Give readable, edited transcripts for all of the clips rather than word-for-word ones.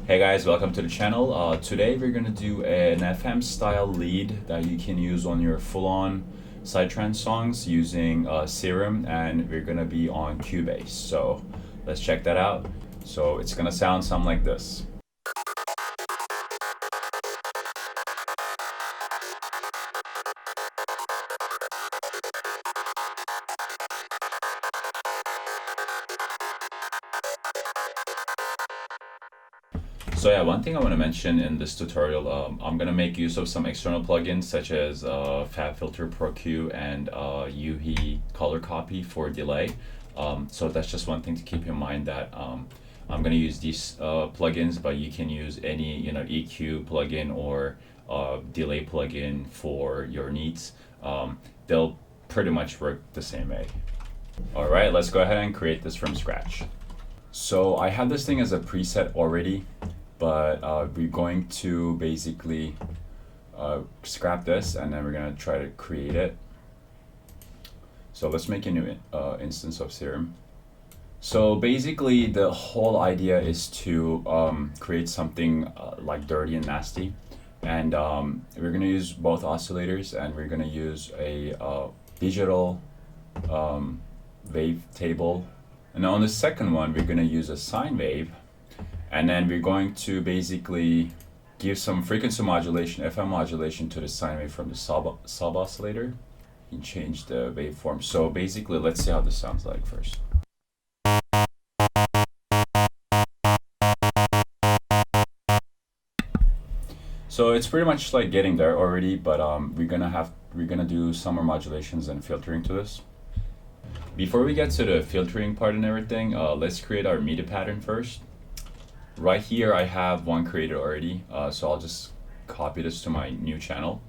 Hey guys, welcome to the channel. Today we're gonna do an FM style lead that you can use on your full-on Psytrance songs using Serum, and we're gonna be on Cubase. So let's check that out. So it's gonna sound something like this. So yeah, one thing I want to mention in this tutorial, I'm gonna make use of some external plugins such as FabFilter Pro Q and UV Color Copy for delay. So that's just one thing to keep in mind, that I'm gonna use these plugins, but you can use any EQ plugin or delay plugin for your needs. They'll pretty much work the same way. All right, let's go ahead and create this from scratch. So I have this thing as a preset already, but we're going to basically scrap this, and then we're gonna try to create it. So let's make a new instance of Serum. So basically the whole idea is to create something like dirty and nasty, and we're gonna use both oscillators, and we're gonna use a digital wave table, and on the second one we're gonna use a sine wave. And then we're going to basically give some frequency modulation, FM modulation, to the sine wave from the sub oscillator and change the waveform. So basically, let's see how this sounds like first. So it's pretty much like getting there already, but we're gonna do some more modulations and filtering to this. Before we get to the filtering part and everything, let's create our MIDI pattern first. Right here I have one created already, so I'll just copy this to my new channel,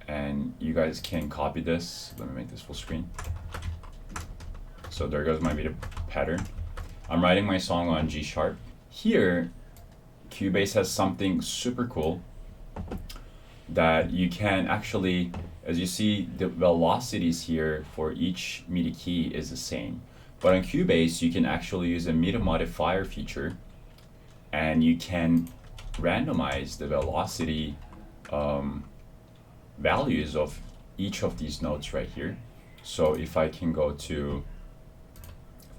and you guys can copy this. Let me make this full screen. So there goes my MIDI pattern. I'm writing my song on G sharp. Here, Cubase has something super cool that you can actually, as you see, the velocities here for each MIDI key is the same. But on Cubase, you can actually use a MIDI modifier feature, and you can randomize the velocity values of each of these notes right here. So if I can go to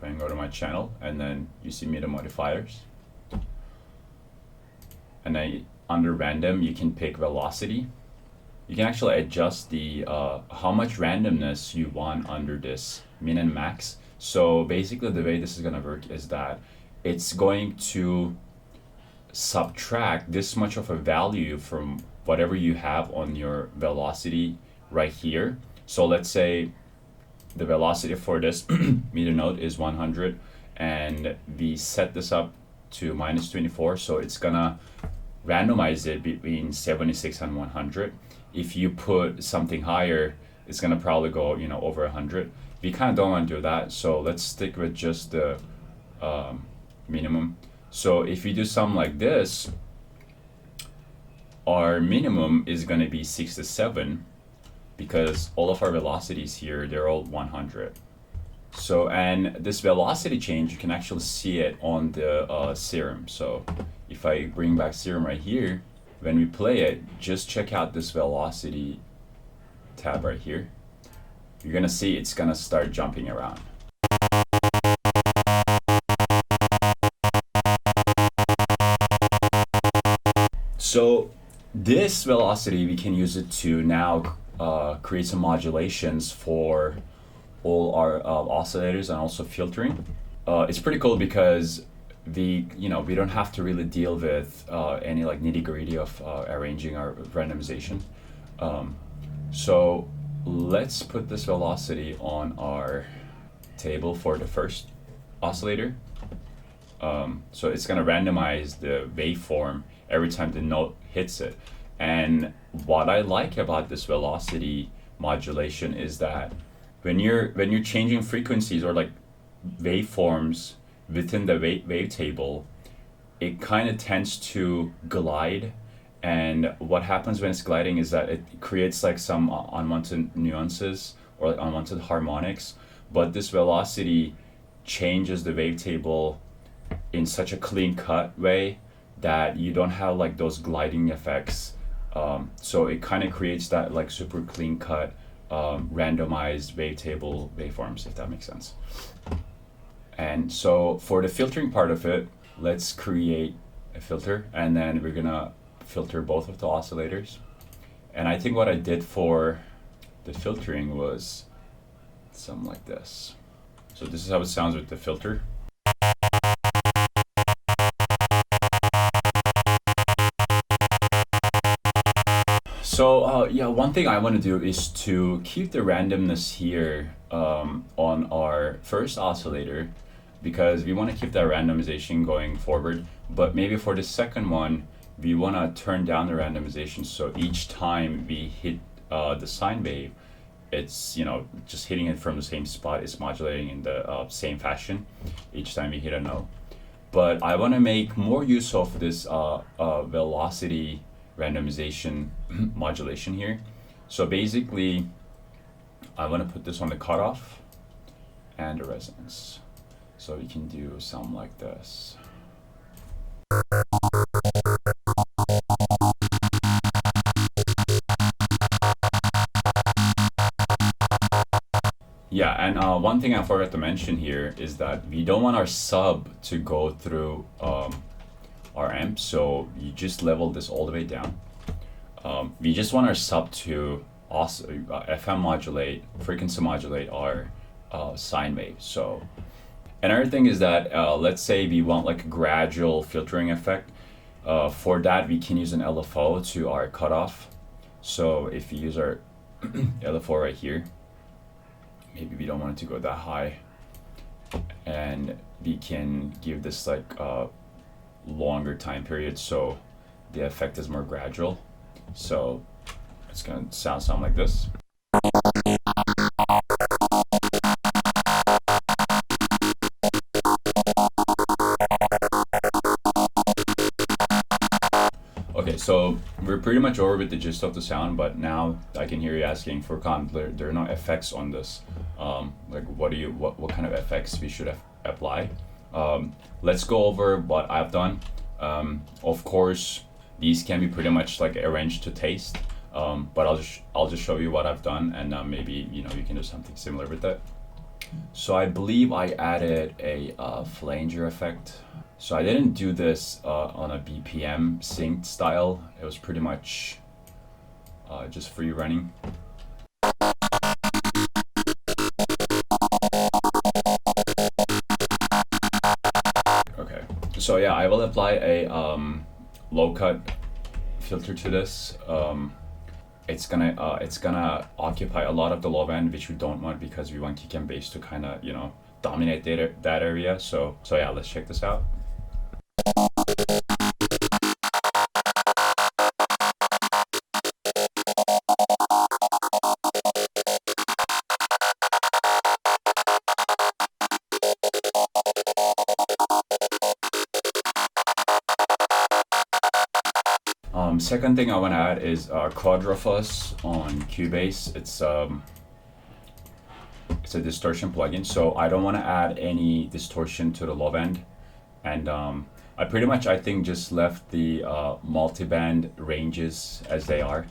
my channel, and then you see MIDI modifiers, and then under random you can pick velocity. You can actually adjust the how much randomness you want under this min and max. So basically the way this is gonna work is that it's going to subtract this much of a value from whatever you have on your velocity right here. So let's say the velocity for this meter note is 100, and we set this up to -24, so it's gonna randomize it between 76 and 100. If you put something higher, it's gonna probably go over 100. We kind of don't want to do that, so let's stick with just the minimum. So if you do something like this, our minimum is going to be 67, because all of our velocities here, they're all 100. So, and this velocity change, you can actually see it on the Serum. So if I bring back Serum right here, when we play it, just check out this velocity tab right here. You're going to see it's going to start jumping around. So this velocity, we can use it to now create some modulations for all our oscillators and also filtering. It's pretty cool because we don't have to really deal with any like nitty-gritty of arranging our randomization. So let's put this velocity on our table for the first oscillator. So it's gonna randomize the waveform every time the note hits it. And what I like about this velocity modulation is that when you're changing frequencies or like waveforms within the wave table, it kind of tends to glide. And what happens when it's gliding is that it creates like some unwanted nuances or like unwanted harmonics. But this velocity changes the wavetable in such a clean cut way that you don't have like those gliding effects. So it kind of creates that like super clean cut, randomized wavetable waveforms, if that makes sense. And so for the filtering part of it, let's create a filter, and then we're gonna filter both of the oscillators. And I think what I did for the filtering was something like this. So this is how it sounds with the filter. So yeah, one thing I want to do is to keep the randomness here on our first oscillator, because we want to keep that randomization going forward. But maybe for the second one, we want to turn down the randomization, so each time we hit the sine wave, it's, you know, just hitting it from the same spot, it's modulating in the same fashion each time we hit a note. But I want to make more use of this velocity randomization modulation here. So basically, I want to put this on the cutoff and the resonance. So we can do something like this. Yeah, and one thing I forgot to mention here is that we don't want our sub to go through our amp, so you just level this all the way down. We just want our sub to also FM modulate, frequency modulate our sine wave. So another thing is that let's say we want like a gradual filtering effect. For that, we can use an LFO to our cutoff. So if we use our LFO right here, maybe we don't want it to go that high, and we can give this like longer time period, so the effect is more gradual. So it's gonna sound something like this. Okay, so we're pretty much over with the gist of the sound, but now I can hear you asking for there are no effects on this. Like what kind of effects we should apply. Let's go over what I've done. Of course, these can be pretty much like arranged to taste, but I'll just show you what I've done, and maybe, you know, you can do something similar with that. So I believe I added a flanger effect. So I didn't do this on a BPM synced style. It was pretty much just free running. Okay, so yeah, I will apply a low cut filter to this. It's gonna occupy a lot of the low end, which we don't want, because we want kick and bass to kind of, you know, dominate that area. So yeah, let's check this out. Second thing I want to add is Quadrafuzz on Cubase. It's a distortion plugin, so I don't want to add any distortion to the low end, and I pretty much, I think, just left the multiband ranges as they are,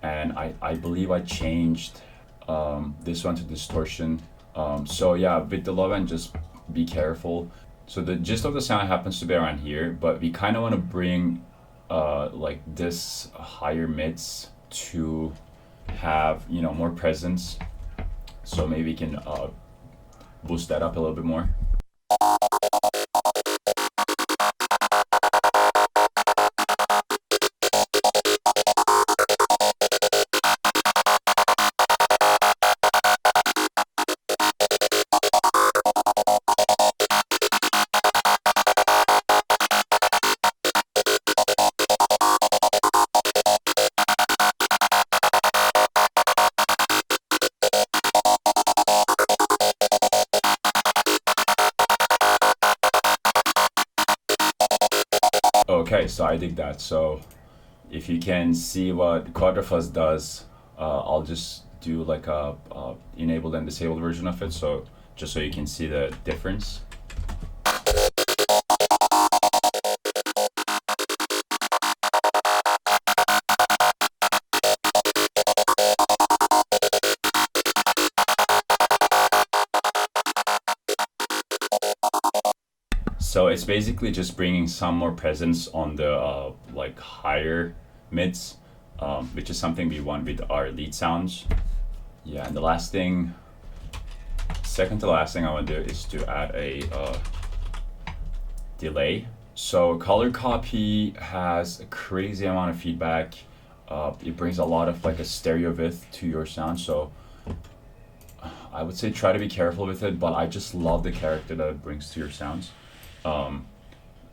and I believe I changed this one to distortion. So yeah, with the low end, just be careful. So the gist of the sound happens to be around here, but we kind of want to bring like this higher mids to have, you know, more presence. So maybe we can boost that up a little bit more. Okay, so I dig that. So if you can see what Quadrafuzz does, I'll just do like a enabled and disabled version of it, so just so you can see the difference. So it's basically just bringing some more presence on the like higher mids, which is something we want with our lead sounds. Yeah, and the last thing, second to last thing I want to do is to add a delay. So color copy has a crazy amount of feedback. It brings a lot of like a stereo width to your sound. So I would say try to be careful with it, but I just love the character that it brings to your sounds.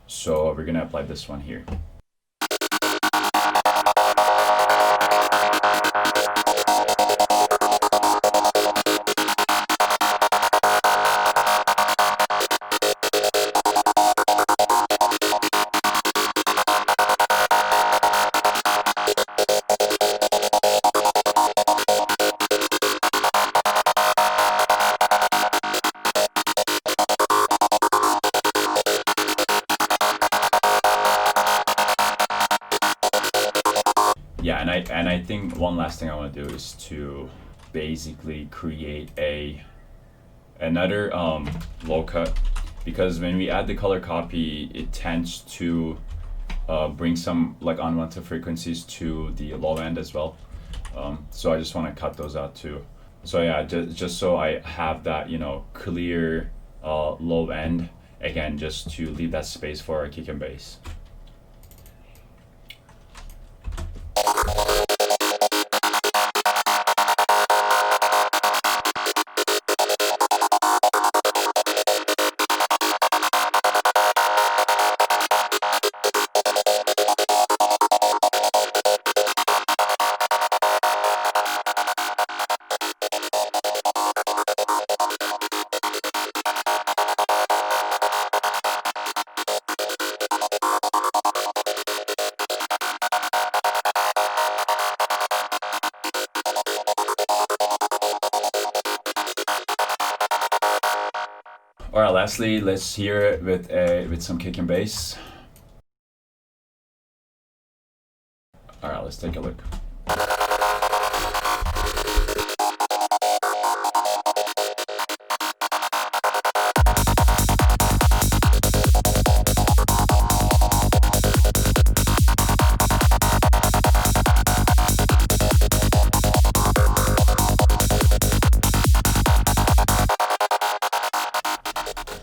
So we're gonna apply this one here. Yeah, and I think one last thing I want to do is to basically create another low cut, because when we add the color copy, it tends to bring some like unwanted frequencies to the low end as well. So I just want to cut those out too. So yeah, just so I have that, you know, clear low end, again, just to leave that space for our kick and bass. All right, lastly, let's hear it with some kick and bass. All right, let's take a look.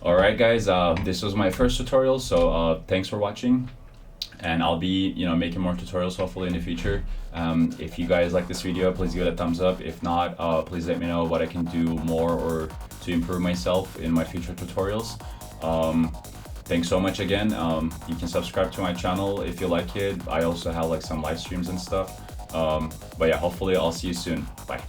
Alright guys, this was my first tutorial, so thanks for watching, and I'll be making more tutorials hopefully in the future. If you guys like this video, please give it a thumbs up. If not, please let me know what I can do more or to improve myself in my future tutorials. Thanks so much again. You can subscribe to my channel if you like it. I also have like some live streams and stuff. But yeah, hopefully I'll see you soon. Bye.